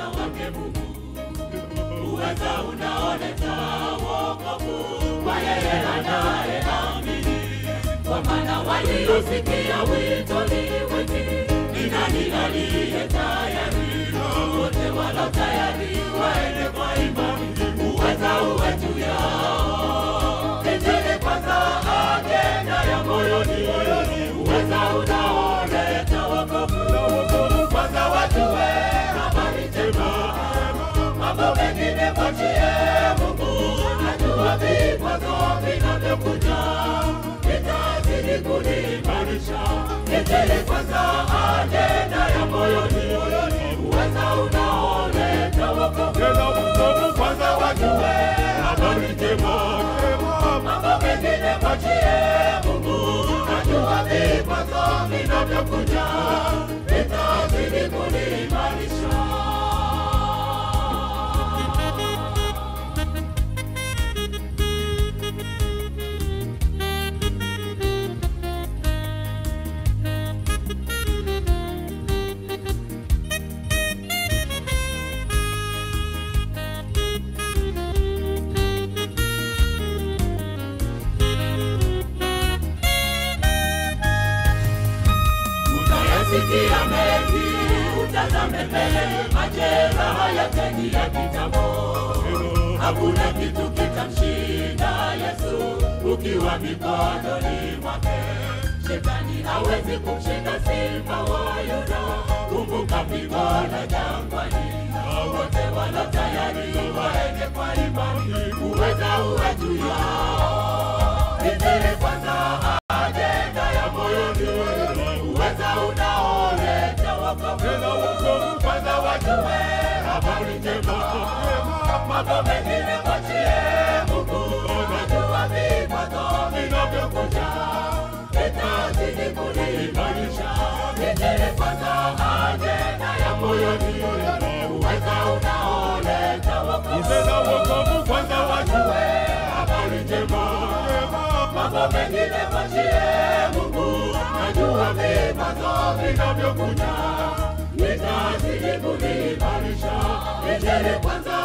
mwana wake Mungu. Uweza unaoleta wokovu kwa yeye anayeamini. Kwa maana waliosikia wito ni wengi, ni nani aliye tayari? Wote walio tayari waende kwa imani, uweza uwe juu yao. Injili kwanza, agenda ya moyoni, uweza unaoleta wokovu. Kwanza wajue habari njema, mambo mengine mwachie Mungu. Najua vikwazo vinavyokuja vitazidi kuniimarisha. Injili kwanza, agenda ya moyoni, uweza unaoleta wokovu. Kwanza wajue habari njema, mambo mengine mwachie Mungu. Najua vikwazo vinavyokuja vitazidi kuniimarisha. Sikia mengi, utazame mbele, majeraha yake ni ya kitambo. Hakuna kitu kitamshinda Yesu ukiwa mikononi mwake. Shetani hawezi kumshinda simba wa Yuda. Kumbuka pigo la jangwani, wote walio tayari waende kwa imani, uweza uwe juu yao. Injili kwanza, agenda ya moyoni, uweza unaoleta wokovu. Kwanza wajue habari njema, mambo mengine mwachie Mungu. Najua vikwazo vinavyokuja vitazidi kuniimarisha. Injili kwanza, agenda ya moyoni, uweza unaoleta wokovu. Kwanza wajue habari njema, mambo mengine mwachie Mungu. Najua vikwazo vinavyokuja vitazidi kuniimarisha. Injili kwanza,